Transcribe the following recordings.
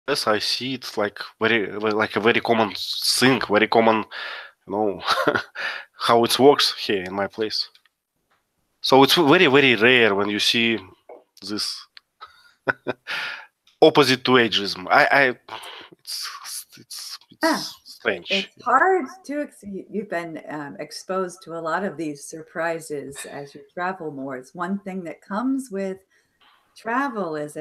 Yes, I see it like like a very common thing, very common, you know, how it works here in my place. So it's very rare when you see this opposite to ageism. Yeah, It's strange. it's hard to. You've been exposed to a lot of these surprises as you travel more. It's one thing that comes with travel is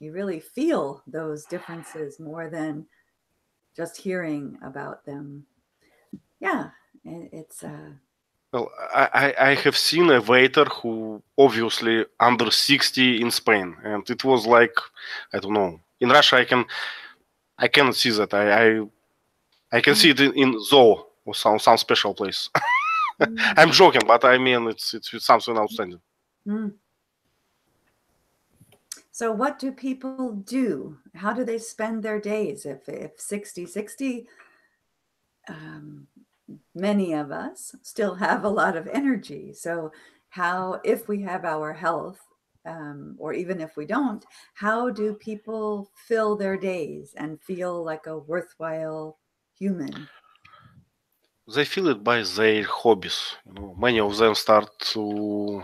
you really feel those differences more than just hearing about them. Yeah, it's Well, I have seen a waiter who obviously under 60 in Spain, and it was like, I don't know. In Russia, I cannot see that. I can see it in zoo or some special place. I'm joking, but I mean it's something outstanding. mm. So what do people do? How do they spend their days if 60, many of us still have a lot of energy. So how, if we have our health, or even if we don't, how do people fill their days and feel like a worthwhile human? They feel it by their hobbies. You know, many of them start to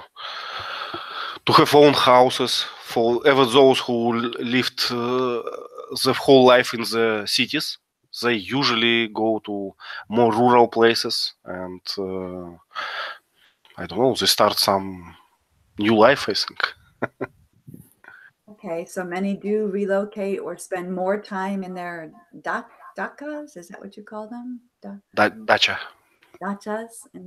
have own houses. For even those who lived their whole life in the cities, they usually go to more rural places, and I don't know. They start some new life. I think. Okay, so many do relocate or spend more time in their dachas. Is that what you call them? Dacha. Dachas in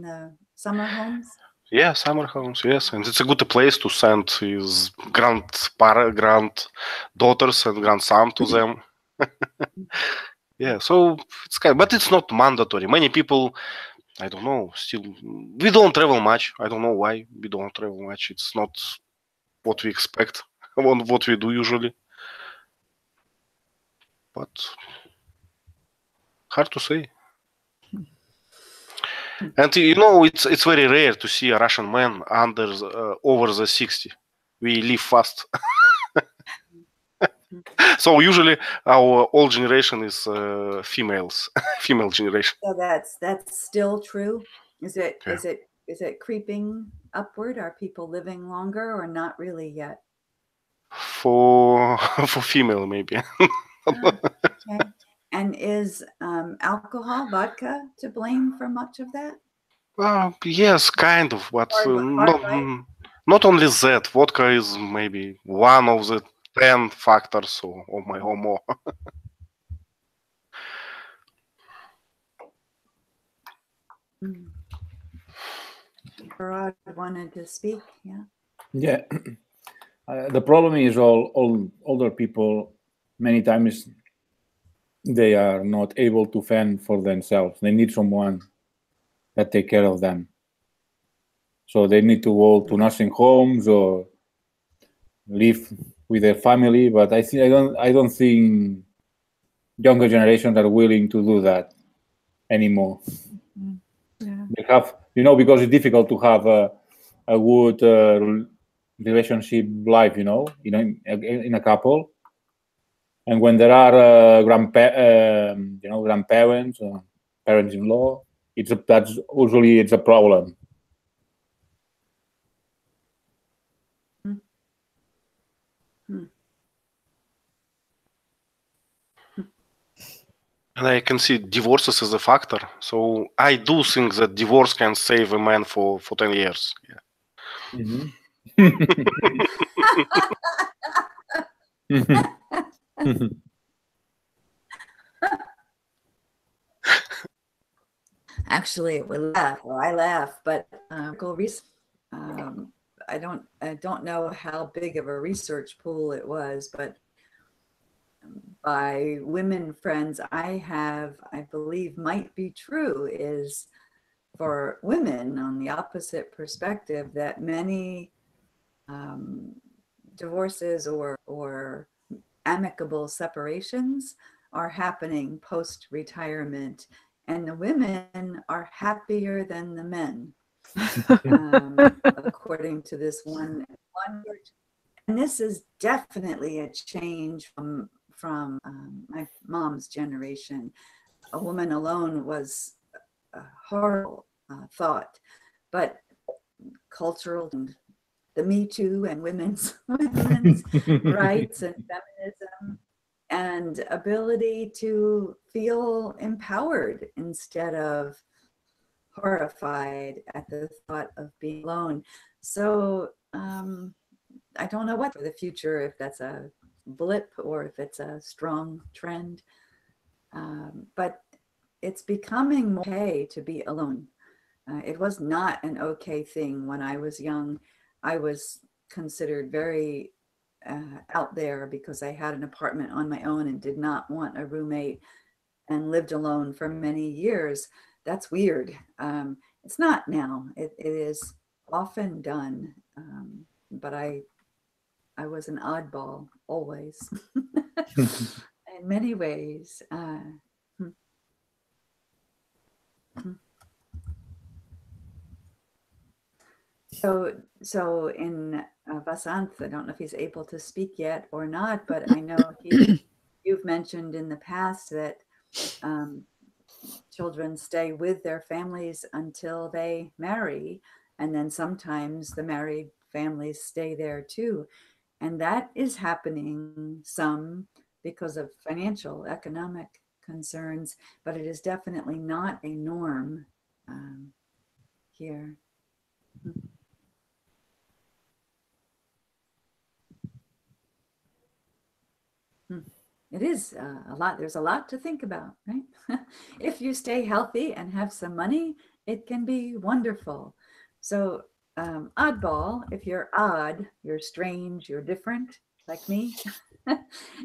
the summer homes. Yeah, summer homes. Yes, and it's a good place to send his granddaughters and grandson to them. Yeah, so it's kind, but it's not mandatory. Many people, I don't know, still we don't travel much. I don't know why we don't travel much. It's not what we expect, what we do usually. But hard to say. And you know, it's very rare to see a Russian man over the 60. We live fast. So usually our old generation is females, female generation. So that's still true. Is it Yeah. is it is it creeping upward? Are people living longer or not really yet? For for female maybe. Ah, okay. And is alcohol, vodka, to blame for much of that? Yes, kind of, but Hard life. not only that. Vodka is maybe one of the 10 factors or more. Mm. Parad wanted to speak. Yeah. Yeah. The problem is all older people many times they are not able to fend for themselves. They need someone that take care of them. So they need to go to nursing homes or live with their family. But I don't think younger generations are willing to do that anymore. Yeah. They have, because it's difficult to have a good relationship life, in a couple. And when there are grandparents, parents-in-law, that's usually it's a problem. And I can see divorces as a factor. So I do think that divorce can save a man for 10 years. Yeah. Actually, we laugh. Well, I laugh, but I don't know how big of a research pool it was, but by women friends I have, I believe might be true, is for women on the opposite perspective that many divorces or amicable separations are happening post-retirement, and the women are happier than the men, according to this one. And this is definitely a change from my mom's generation. A woman alone was a horrible thought, but cultural and the Me Too and women's rights and feminism and ability to feel empowered instead of horrified at the thought of being alone. So I don't know what for the future, if that's a blip or if it's a strong trend, but it's becoming okay to be alone. It was not an okay thing when I was young. I was considered very out there because I had an apartment on my own and did not want a roommate and lived alone for many years. That's weird. It's not now. It is often done, but I was an oddball always in many ways. So in Vasanth, I don't know if he's able to speak yet or not, but I know you've mentioned in the past that children stay with their families until they marry, and then sometimes the married families stay there too. And that is happening some because of financial, economic concerns, but it is definitely not a norm here. It is a lot. There's a lot to think about, right? If you stay healthy and have some money, it can be wonderful. So oddball, if you're odd, you're strange, you're different, like me.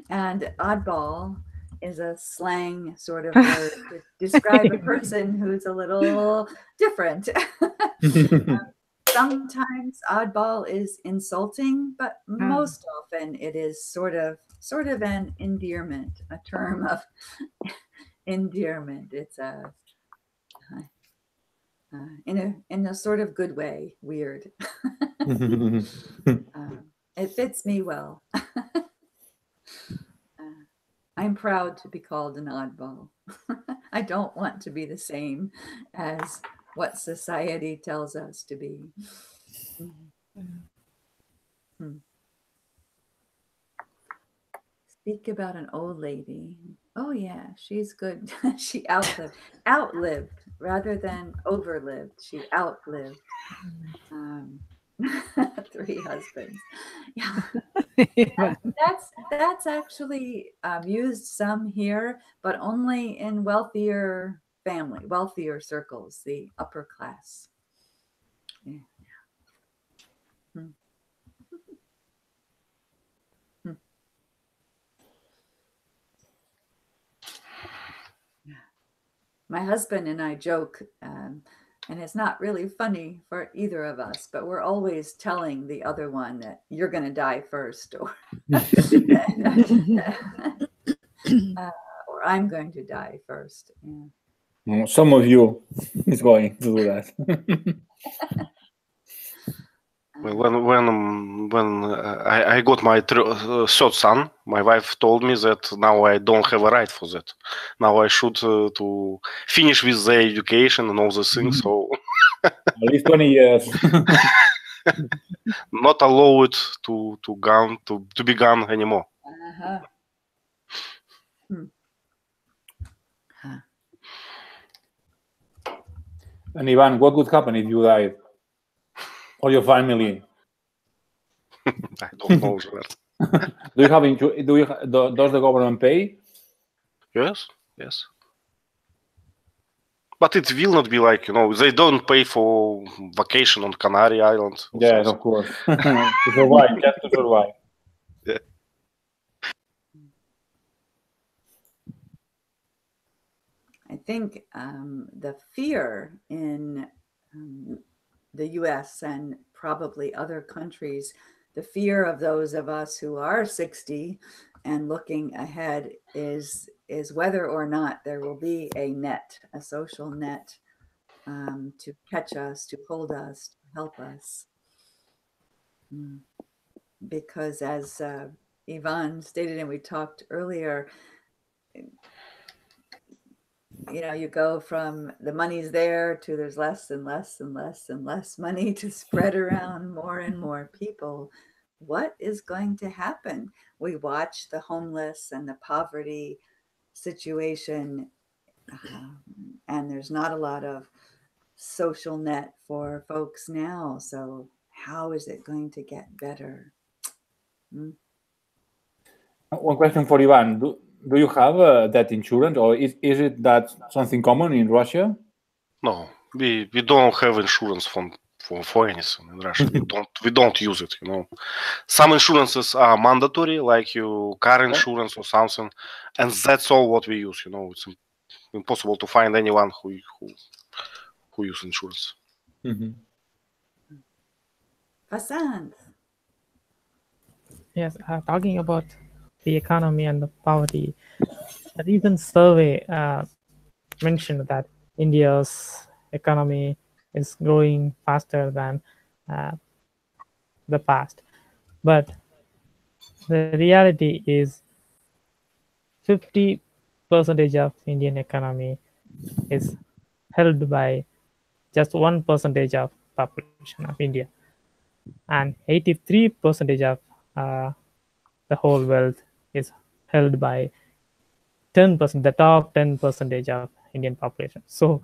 And oddball is a slang sort of word to describe a person who's a little different. Sometimes oddball is insulting, but most often it is sort of an endearment, a term of endearment. It's in a sort of good way, weird. It fits me well. I'm proud to be called an oddball. I don't want to be the same as what society tells us to be. Speak about an old lady. Oh yeah, she's good. She outlived rather than overlived. She outlived 3 husbands. Yeah, that's actually used some here, but only in wealthier circles, the upper class. Yeah. My husband and I joke, and it's not really funny for either of us, but we're always telling the other one that you're going to die first, or or I'm going to die first. Yeah. Some of you is going to do that. When I got my third son, my wife told me that now I don't have a right for that. Now I should to finish with the education and all the things. So at least 20 years. Not allowed to be gone anymore. And Ivan, what would happen if you died? Or your family? I don't know that. Do you have does the government pay? Yes. But it will not be like, they don't pay for vacation on Canary Islands. Yes, of course. To survive, just to survive. Yeah. I think the fear in the US and probably other countries, the fear of those of us who are 60 and looking ahead is whether or not there will be a social net to catch us, to hold us, to help us. Because as Ivan stated and we talked earlier, you go from the money's there to there's less and less and less and less money to spread around more and more people. What is going to happen? We watch the homeless and the poverty situation, and there's not a lot of social net for folks now. So how is it going to get better? One question for Ivan. Do you have that insurance, or is it that something common in Russia? No, we don't have insurance for anything in Russia. we don't use it. Some insurances are mandatory, like your car insurance or something, and that's all what we use. It's impossible to find anyone who use insurance. Vasant. Yes, talking about the economy and the poverty, a recent survey mentioned that India's economy is growing faster than the past. But the reality is 50% of Indian economy is held by just 1% of population of India. And 83% of the whole wealth is held by 10%, the top 10% of Indian population. So,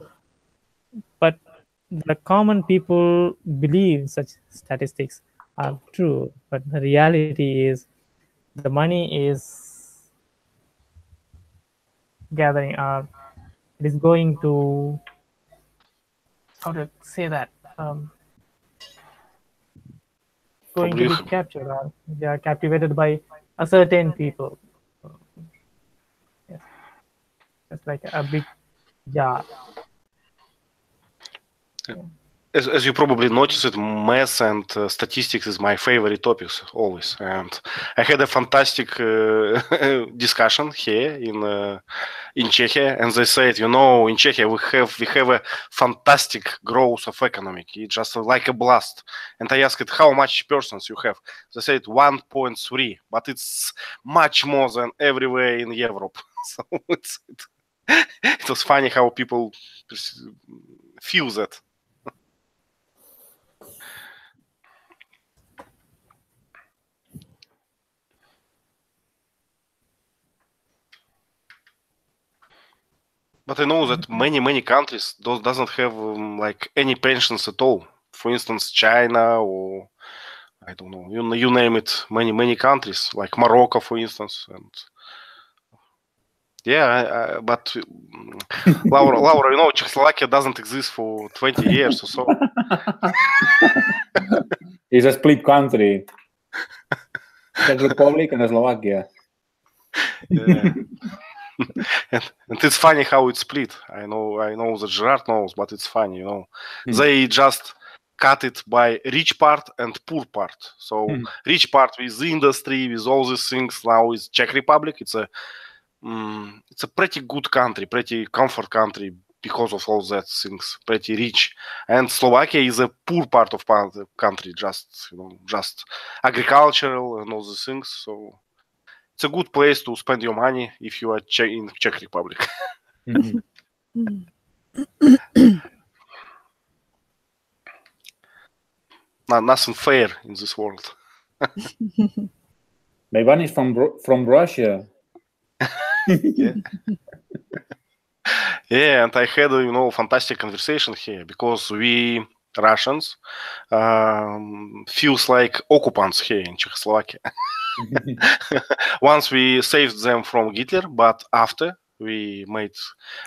but the common people believe such statistics are true, but the reality is the money is gathering, or it is going to, how to say that, going to be captured, or they are captivated by a certain people. Yes. It's like a big jar. As you probably noticed, math and statistics is my favorite topics always. And I had a fantastic discussion here in Czechia, and they said, in Czechia we have a fantastic growth of economy. It's just like a blast. And I asked how much persons you have. They said 1.3, but it's much more than everywhere in Europe. So it was funny how people feel that. But I know that many countries doesn't have like any pensions at all. For instance, China, or I don't know, you name it. Many countries like Morocco, for instance, and yeah. But Laura, Czechoslovakia doesn't exist for 20 years or so. It's a split country. Czech Republic and Slovakia. Yeah. And it's funny how it's split. I know that Gerard knows, but it's funny, They just cut it by rich part and poor part. So rich part with the industry, with all these things, now is Czech Republic. It's a pretty good country, pretty comfort country because of all that things, pretty rich. And Slovakia is a poor part of the country, just agricultural and all these things. So it's a good place to spend your money if you are in Czech Republic. Nothing fair in this world. Ivan is from Russia. Yeah. Yeah, and I had a fantastic conversation here because we Russians feels like occupants here in Czechoslovakia. Once we saved them from Hitler, but after we made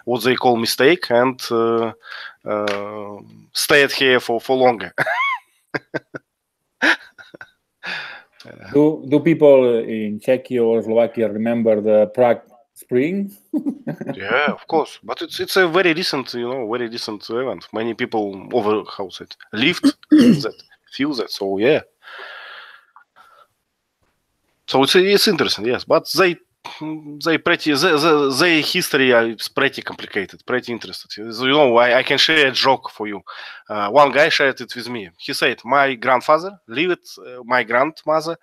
what they call mistake and stayed here for longer. Do people in Czechia or Slovakia remember the Prague Spring? Yeah, of course, but it's a very recent, event. Many people lived that, feel that. So yeah. So it's interesting, yes, but their history is pretty complicated, pretty interesting. So, I can share a joke for you. One guy shared it with me. He said, my grandfather lived, my grandmother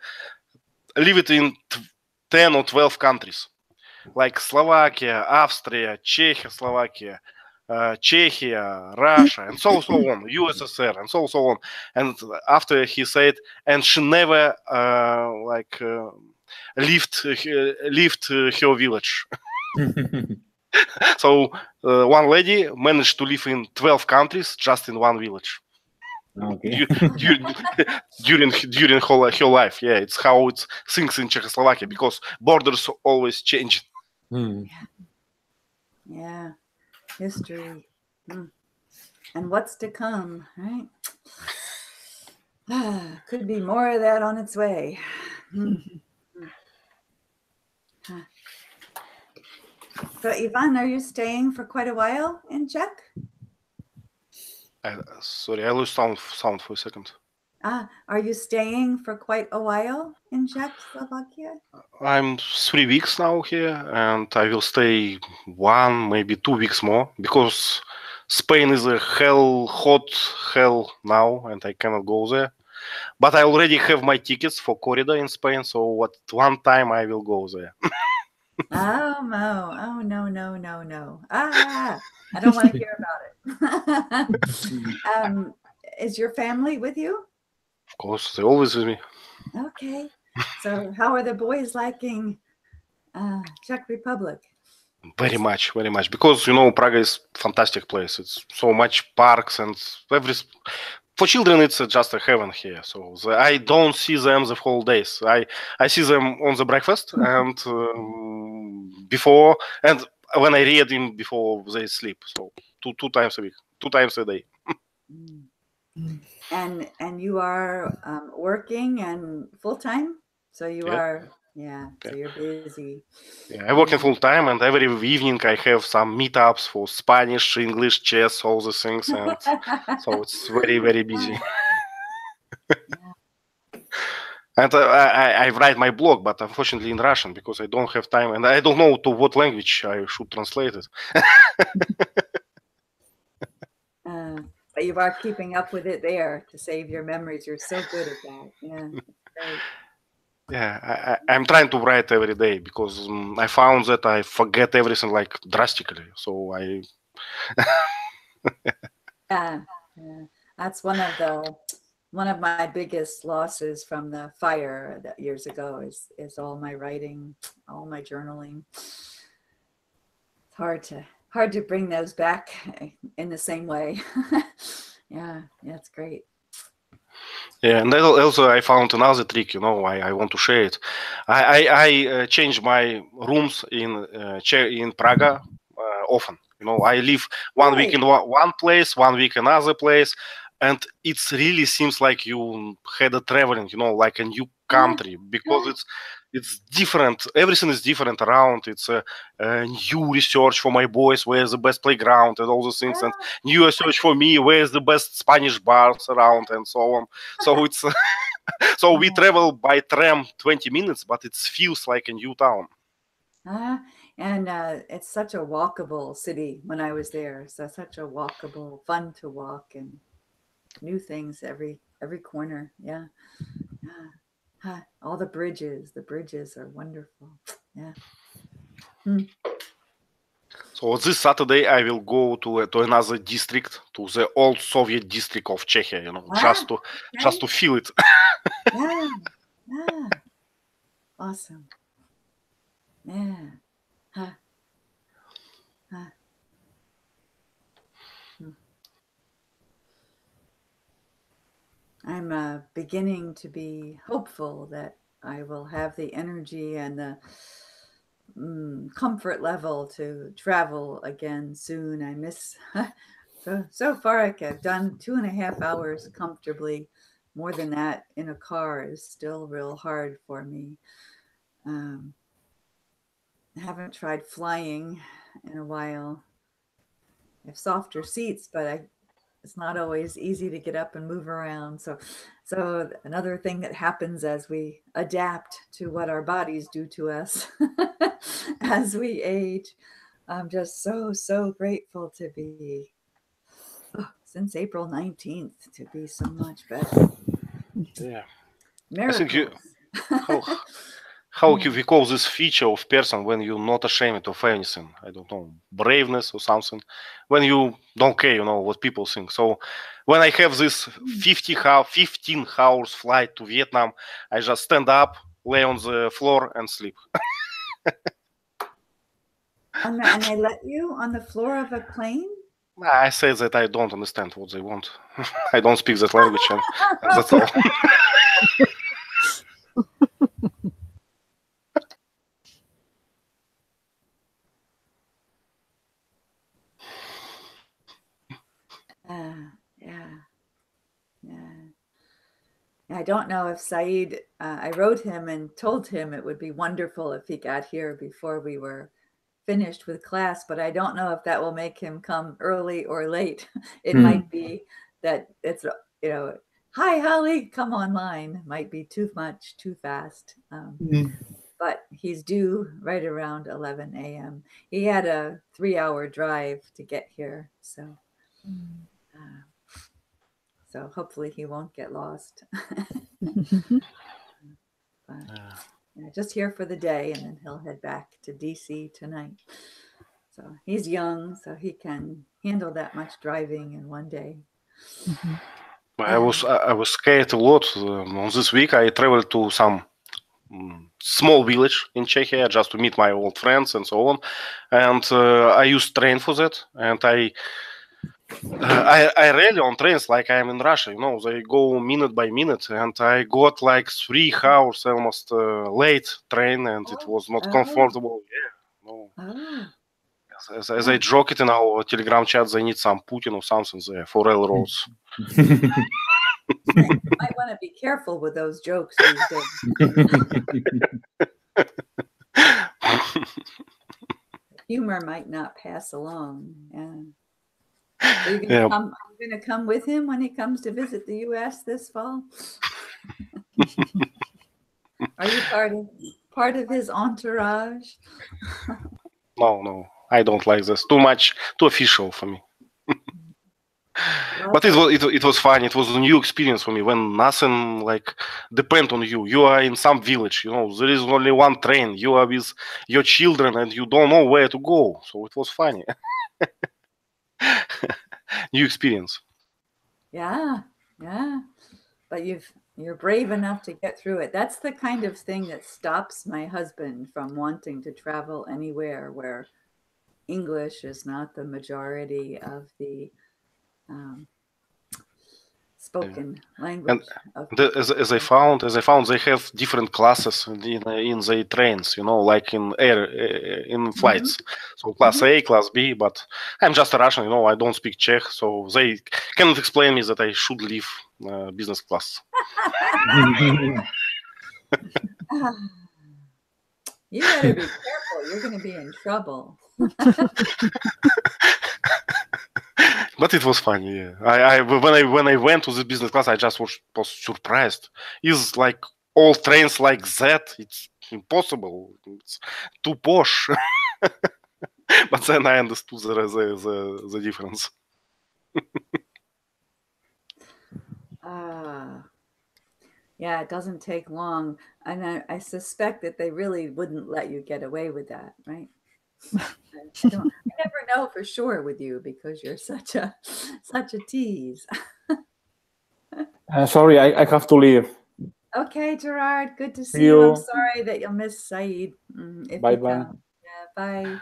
live it in 10 or 12 countries, like Slovakia, Austria, Czechoslovakia, Czechia, Russia, and so on, USSR, and so on. And after he said, and she never left her village. So one lady managed to live in 12 countries just in one village. Okay. during her life. Yeah, it's how it's things in Czechoslovakia, because borders always change. Yeah, history. And what's to come, right? Could be more of that on its way. So, Ivan, are you staying for quite a while in Czech? Sorry, I lost sound for a second. Are you staying for quite a while in Czechoslovakia? I'm 3 weeks now here, and I will stay 1, maybe 2 weeks more, because Spain is a hot hell now, and I cannot go there. But I already have my tickets for corrida in Spain, so at one time I will go there. Oh no. I don't want to hear about it. Is your family with you? Of course, they're always with me. Okay. So how are the boys liking Czech Republic? Very much, because Prague is a fantastic place. It's so much parks and for children it's just a heaven here. So I don't see them the whole days. I see them on the breakfast and before, and when I read them before they sleep. So two times a week, 2 times a day. And you are working and full time, so you are. Yeah, so you're busy. Yeah, I work in full time, and every evening I have some meetups for Spanish, English, chess, all the things, and so it's very, very busy. And I write my blog, but unfortunately in Russian, because I don't have time, and I don't know to what language I should translate it. But you are keeping up with it there to save your memories. You're so good at that. Yeah. Great. Yeah, I'm trying to write every day, because I found that I forget everything like drastically. So I. Yeah, that's one of my biggest losses from the fire that years ago is all my writing, all my journaling. It's hard to bring those back in the same way. Yeah, it's great. Yeah, and also I found another trick. I want to share it. I change my rooms in Prague often. I live 1 week in one place, 1 week in another place, and it really seems like you had a traveling, like a new country, because it's different. Everything is different around. It's a new research for my boys, where's the best playground and all those things, and new research for me, where's the best Spanish bars around, and so on. So it's so we travel by tram 20 minutes, but it feels like a new town. And it's such a walkable city when I was there. So such a walkable, fun to walk, and new things every corner. Yeah. All the bridges are wonderful. Yeah. So this Saturday I will go to another district, to the old Soviet district of Czechia, just to feel it. Yeah. Awesome. Yeah. I'm beginning to be hopeful that I will have the energy and the comfort level to travel again soon. I miss so far I've done 2.5 hours comfortably. More than that in a car is still real hard for me. I haven't tried flying in a while. I have softer seats, but it's not always easy to get up and move around. So another thing that happens as we adapt to what our bodies do to us as we age. I'm just so grateful to be, since April 19th, to be so much better. Yeah. Miracles. How we call this feature of person when you're not ashamed of anything? I don't know, braveness or something. When you don't care, what people think. So when I have this 15 hours flight to Vietnam, I just stand up, lay on the floor, and sleep. And they let you on the floor of a plane? I say that I don't understand what they want. I don't speak that language, and that's all. I don't know if Saeed, I wrote him and told him it would be wonderful if he got here before we were finished with class, but I don't know if that will make him come early or late. It might be that it's, hi, Holly, come online. Might be too much, too fast. But he's due right around 11 a.m. He had a 3-hour drive to get here. So hopefully he won't get lost. Just here for the day, and then he'll head back to DC tonight. So he's young, so he can handle that much driving in one day. I was scared a lot. On this week, I traveled to some small village in Czechia just to meet my old friends and so on. And I used train for that. And I rarely on trains like I am in Russia. They go minute by minute. And I got like 3 hours almost late train, and it was not comfortable. As I joke it in our Telegram chat, they need some Putin or something there for railroads. You might want to be careful with those jokes these days. Humor might not pass along. Are you going to come with him when he comes to visit the U.S. this fall? Are you part of his entourage? No, I don't like this. Too official for me. But it was fun. It was a new experience for me when nothing like depend on you. You are in some village, there is only one train. You are with your children and you don't know where to go. So it was funny. New experience. Yeah. But you're brave enough to get through it. That's the kind of thing that stops my husband from wanting to travel anywhere where English is not the majority of the spoken language. And as I found, they have different classes in the trains, like in flights. So class A, class B. But I'm just a Russian, I don't speak Czech, so they cannot explain me that I should leave business class. You better be careful. You're going to be in trouble. But it was funny. Yeah. When I went to the business class, I just was surprised. It's like all trains like that. It's impossible. It's too posh. But then I understood the difference. Yeah, it doesn't take long, and I suspect that they really wouldn't let you get away with that, right? I never know for sure with you because you're such a tease. Sorry, I have to leave. Okay, Gerard, good to see you. I'm sorry that you'll miss Saeed. Bye bye. Yeah, bye.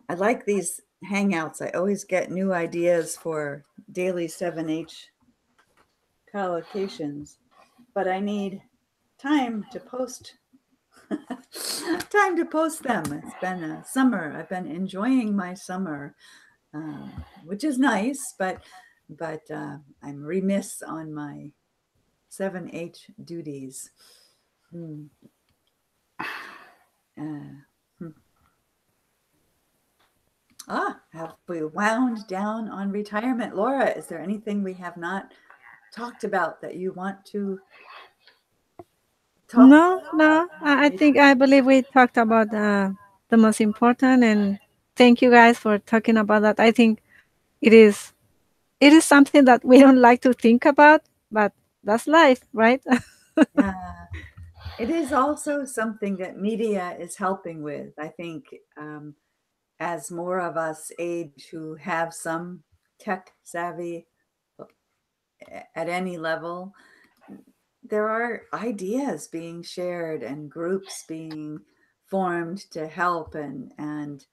I like these hangouts. I always get new ideas for daily 7H collocations, but I need time to post them. It's been a summer. I've been enjoying my summer, which is nice, but I'm remiss on my 7H duties. Have we wound down on retirement? Laura, is there anything we have not talked about that you want to talk about? No. I believe we talked about the most important, and thank you guys for talking about that. I think it is it is something that we don't like to think about, but that's life, right? Yeah. It is also something that media is helping with. I think as more of us age who have some tech savvy at any level, there are ideas being shared and groups being formed to help and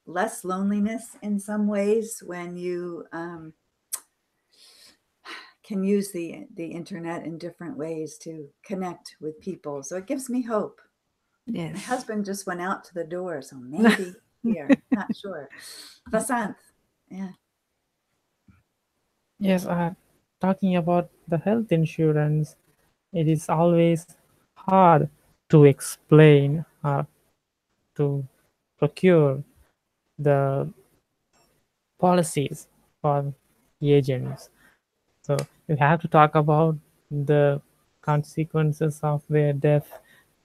less loneliness in some ways when you can use the internet in different ways to connect with people. So it gives me hope. Yes. My husband just went out to the door, so maybe here, not sure. Vasanth, yeah. Yes, talking about the health insurance, it is always hard to explain, to procure the policies for the agents. So you have to talk about the consequences of their death,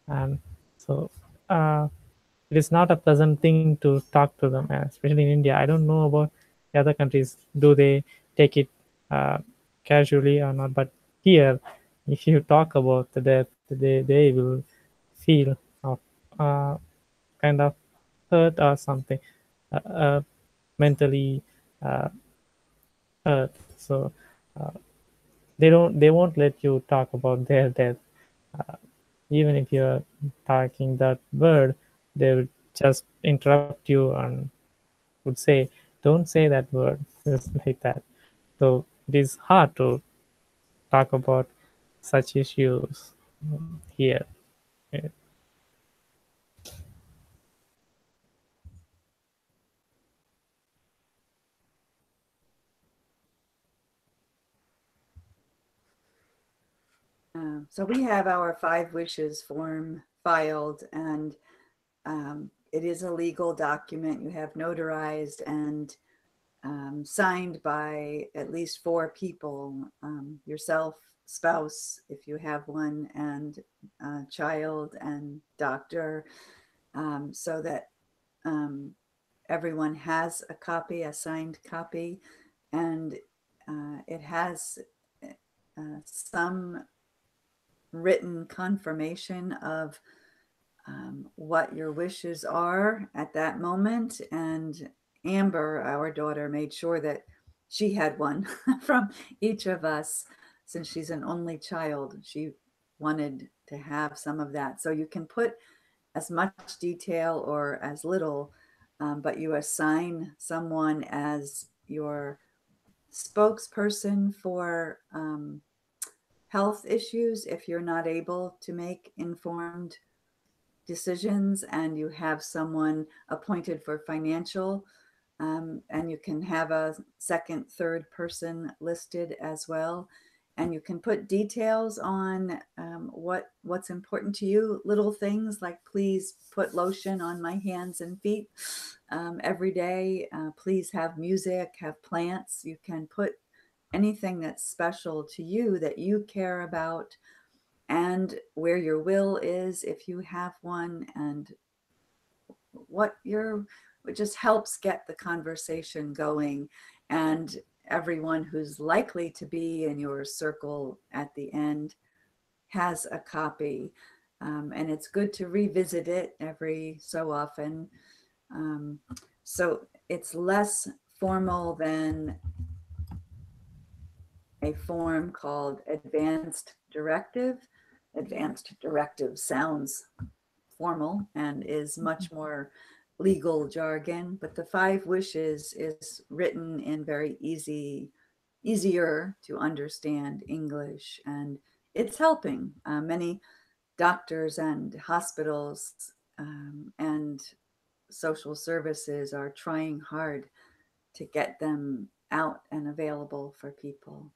and so it is not a pleasant thing to talk to them, especially in India. I don't know about the other countries. Do they take it casually or not? But here, if you talk about the death, they will feel of kind of hurt or something, mentally hurt. So they won't let you talk about their death. Even if you're talking that word, they will just interrupt you and would say, "Don't say that word," just like that. So it is hard to talk about such issues here. Yeah. So we have our 5 wishes form filed, and it is a legal document. You have notarized and signed by at least 4 people, yourself, spouse, if you have one, and child and doctor, so that everyone has a copy, a signed copy, and it has some written confirmation of what your wishes are at that moment. And Amber, our daughter, made sure that she had one from each of us. Since she's an only child, she wanted to have some of that. So you can put as much detail or as little, but you assign someone as your spokesperson for health issues if you're not able to make informed decisions, and you have someone appointed for financial, and you can have a second, third person listed as well. And you can put details on what's important to you, little things like please put lotion on my hands and feet every day. Please have music, have plants. You can put anything that's special to you that you care about, and where your will is if you have one, and it just helps get the conversation going. And everyone who's likely to be in your circle at the end has a copy. And it's good to revisit it every so often. So it's less formal than a form called Advanced Directive. Advanced Directive sounds formal and is much more legal jargon, but the 5 wishes is written in very easier to understand English, and it's helping. Many doctors and hospitals and social services are trying hard to get them out and available for people.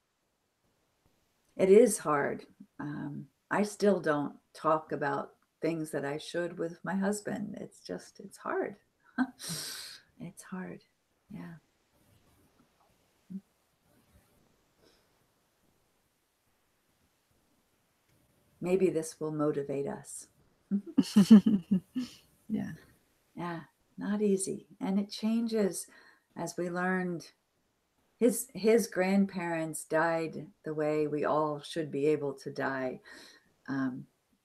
It is hard. I still don't talk about things that I should with my husband. It's hard. It's hard. Yeah. Maybe this will motivate us. Yeah. Yeah, not easy. And it changes as we learned his grandparents died the way we all should be able to die.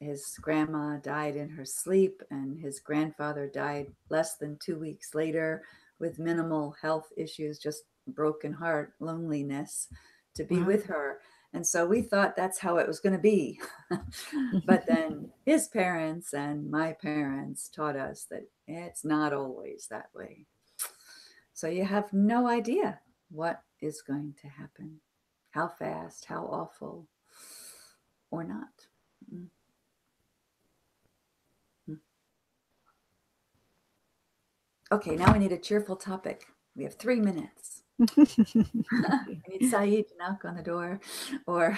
His grandma died in her sleep, and his grandfather died less than 2 weeks later with minimal health issues, just broken heart, loneliness to be Wow. with her. And so we thought that's how it was going to be. But then his parents and my parents taught us that it's not always that way. So you have no idea what is going to happen, how fast, how awful, or not. Okay, now we need a cheerful topic. We have 3 minutes. I need Saeed to knock on the door or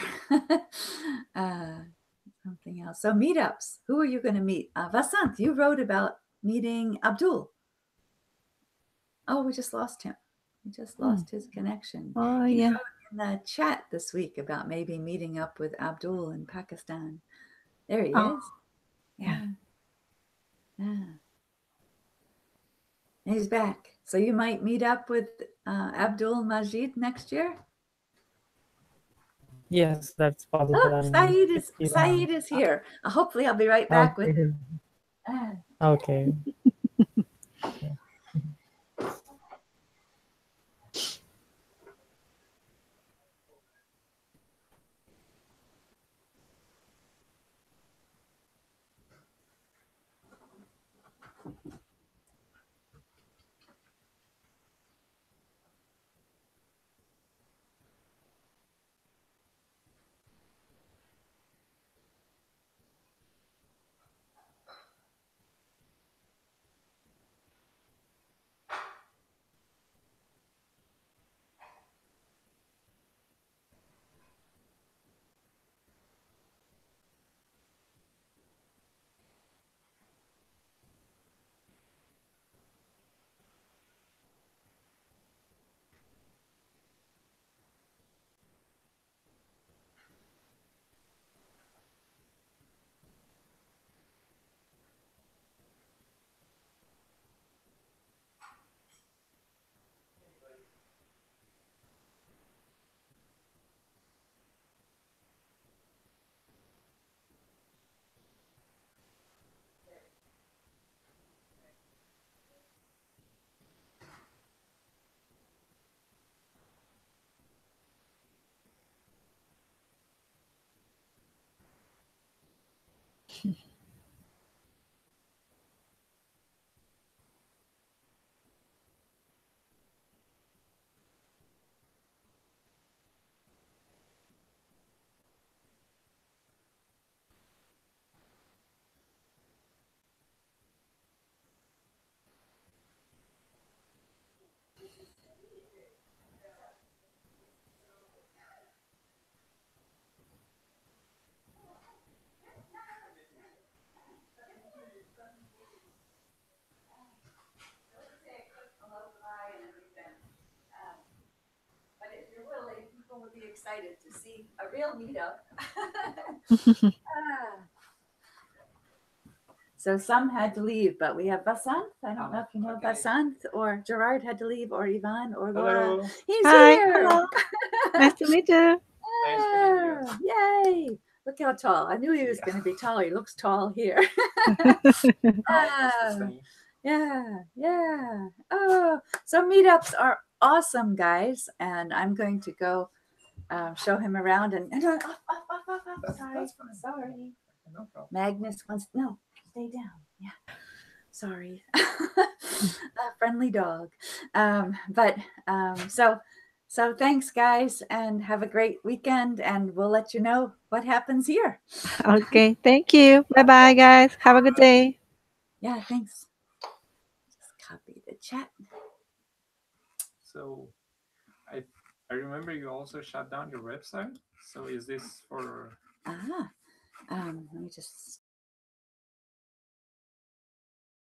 something else. So meetups, who are you going to meet? Vasant, you wrote about meeting Abdul. Oh, we just lost him. We just lost his connection. Oh, He yeah. wrote in the chat this week about maybe meeting up with Abdul in Pakistan. There he Oh, is. yeah. Yeah. And he's back. So you might meet up with Abdul Majid next year? Yes, that's possible. Oh, Saeed is here. Hopefully I'll be right back with Okay. But if you're willing, people would be excited to see a real meetup. So some had to leave, but we have Vasant. I don't know if you know Vasant, or Gerard had to leave, or Ivan, or Laura. Hello. He's Hi. here. Hello. Nice to meet you. Yay. Look how tall. I knew he was going to be tall. He looks tall here. Yeah. Oh, so meetups are awesome, guys. And I'm going to go show him around. And Sorry. No problem. Magnus wants, no, stay down. Yeah. Sorry. A friendly dog. So thanks, guys, and have a great weekend. And we'll let you know what happens here. Okay. Thank you. Bye-bye, guys. Have a good day. Yeah, thanks. Just copy the chat. So I remember you also shut down your website. So is this for Let me just